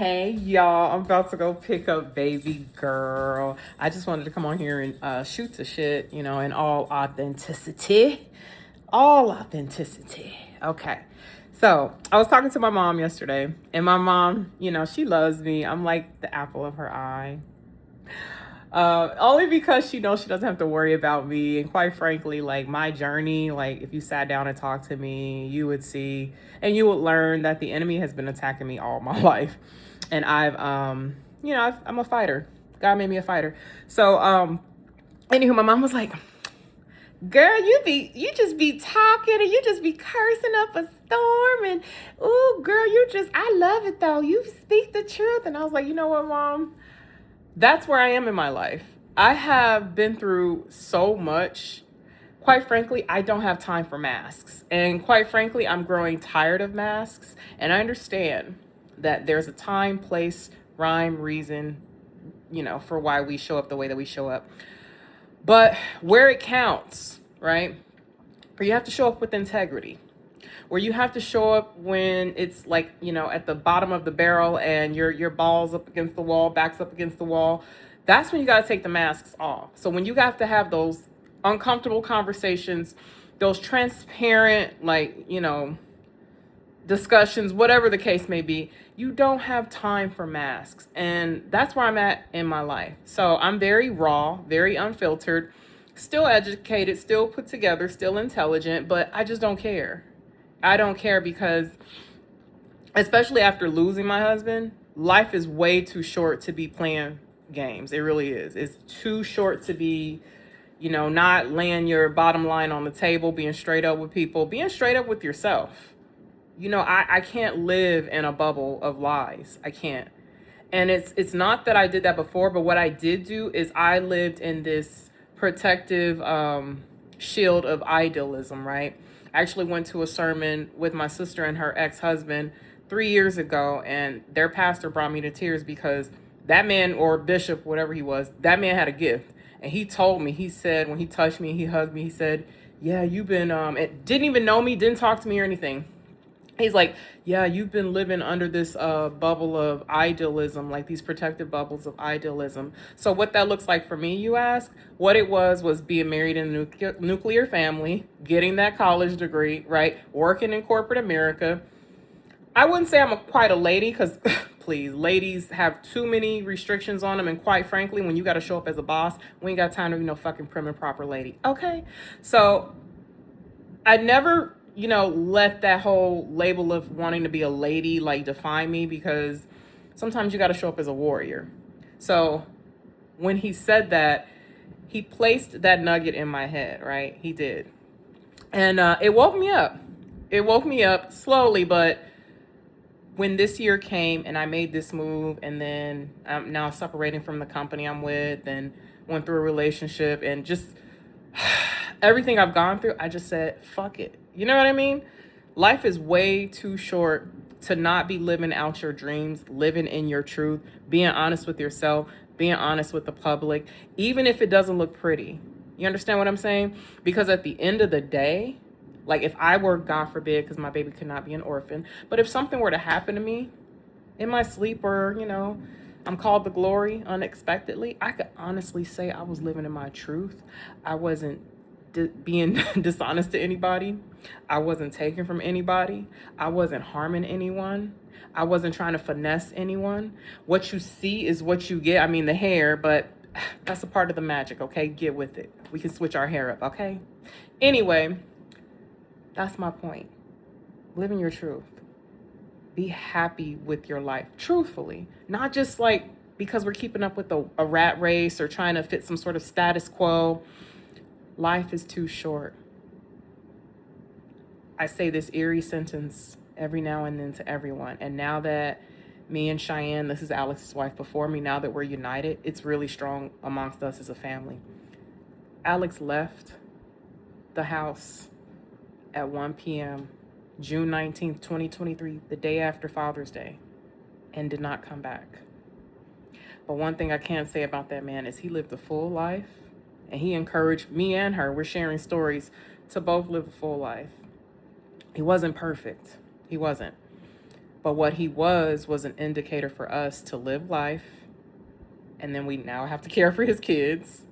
Hey y'all, I'm about to go pick up baby girl. I just wanted to come on here and shoot the shit, in all authenticity. All authenticity. Okay. So I was talking to my mom yesterday, and my mom, she loves me. I'm like the apple of her eye. Only because she knows she doesn't have to worry about me. And quite frankly, like my journey, like if you sat down and talked to me, you would see and you would learn that the enemy has been attacking me all my life. And I'm a fighter. God made me a fighter. So, anywho, my mom was like, girl, you just be talking and you just be cursing up a storm. And, ooh, girl, I love it though. You speak the truth. And I was like, you know what, mom? That's where I am in my life. I have been through so much. Quite frankly, I don't have time for masks. And quite frankly, I'm growing tired of masks. And I understand that there's a time, place, rhyme, reason, for why we show up the way that we show up. But where it counts, right? Where you have to show up with integrity. Where you have to show up when it's like, at the bottom of the barrel and your balls up against the wall, backs up against the wall. That's when you got to take the masks off. So when you have to have those uncomfortable conversations, those transparent, discussions, whatever the case may be, you don't have time for masks. And that's where I'm at in my life. So I'm very raw, very unfiltered, still educated, still put together, still intelligent, but I just don't care. I don't care because, especially after losing my husband, life is way too short to be playing games. It really is. It's too short to be, not laying your bottom line on the table, being straight up with people, being straight up with yourself. I can't live in a bubble of lies. I can't. And it's not that I did that before, but what I did do is I lived in this protective shield of idealism, right? I actually went to a sermon with my sister and her ex-husband 3 years ago, and their pastor brought me to tears because that man, or bishop, whatever he was, that man had a gift. And he told me, he said, when he touched me, he hugged me, he said, yeah, you've been, it didn't even know me, didn't talk to me or anything. He's like, yeah, you've been living under this bubble of idealism, like these protective bubbles of idealism. So what that looks like for me, you ask? What it was being married in a nuclear family, getting that college degree, right? Working in corporate America. I wouldn't say I'm quite a lady because, please, ladies have too many restrictions on them. And quite frankly, when you got to show up as a boss, we ain't got time to be no fucking prim and proper lady. Okay? So I never let that whole label of wanting to be a lady define me, because sometimes you got to show up as a warrior. So when he said that, he placed that nugget in my head, right? He did. And it woke me up. It woke me up slowly, but when this year came and I made this move, and then I'm now separating from the company I'm with and went through a relationship and just everything I've gone through, I just said, fuck it. You know what I mean? Life is way too short to not be living out your dreams, living in your truth, being honest with yourself, being honest with the public, even if it doesn't look pretty. You understand what I'm saying? Because at the end of the day, if I were, God forbid, because my baby could not be an orphan, but if something were to happen to me in my sleep, or, I'm called to glory unexpectedly, I could honestly say I was living in my truth. I wasn't being dishonest to anybody. I wasn't taking from anybody. I wasn't harming anyone. I wasn't trying to finesse anyone. What you see is what you get. I mean, the hair, but that's a part of the magic, okay? Get with it. We can switch our hair up, okay? Anyway, that's my point. Living your truth. Be happy with your life, truthfully. Not just because we're keeping up with a rat race or trying to fit some sort of status quo. Life is too short. I say this eerie sentence every now and then to everyone. And now that me and Cheyenne, this is Alex's wife before me, now that we're united, it's really strong amongst us as a family. Alex left the house at 1 p.m., June 19th, 2023, the day after Father's Day, and did not come back. But one thing I can say about that man is he lived a full life, and he encouraged me and her, we're sharing stories, to both live a full life. He wasn't perfect. He wasn't. But what he was an indicator for us to live life. And then we now have to care for his kids.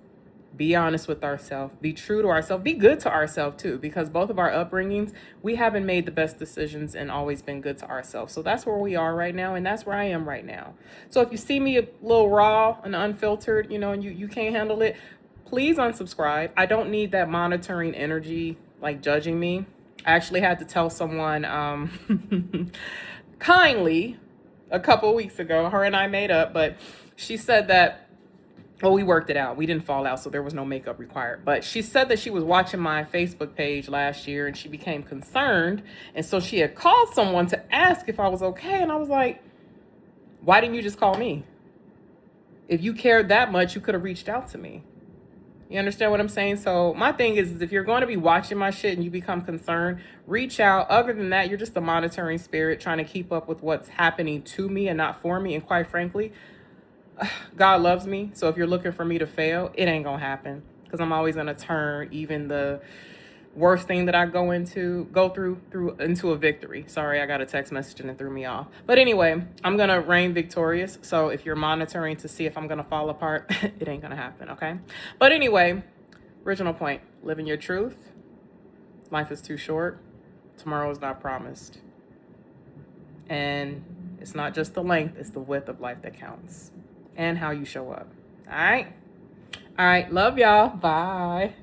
Be honest with ourselves, be true to ourselves, be good to ourselves too, because both of our upbringings, we haven't made the best decisions and always been good to ourselves. So that's where we are right now, and that's where I am right now. So if you see me a little raw and unfiltered, and you can't handle it, please unsubscribe. I don't need that monitoring energy, like judging me. I actually had to tell someone kindly a couple weeks ago, her and I made up, but she said that, well, we worked it out. We didn't fall out, so there was no makeup required. But she said that she was watching my Facebook page last year and she became concerned. And so she had called someone to ask if I was okay. And I was like, why didn't you just call me? If you cared that much, you could have reached out to me. You understand what I'm saying? So my thing is if you're going to be watching my shit and you become concerned, reach out. Other than that, you're just a monitoring spirit trying to keep up with what's happening to me and not for me. And quite frankly, God loves me. So if you're looking for me to fail, it ain't gonna happen, because I'm always gonna turn even the worst thing that I go through into a victory. Sorry, I got a text message and it threw me off. But anyway, I'm gonna reign victorious. So if you're monitoring to see if I'm gonna fall apart, it ain't gonna happen, okay? But anyway, original point, living your truth. Life is too short. Tomorrow is not promised. And it's not just the length, it's the width of life that counts. And how you show up. All right. Love y'all. Bye.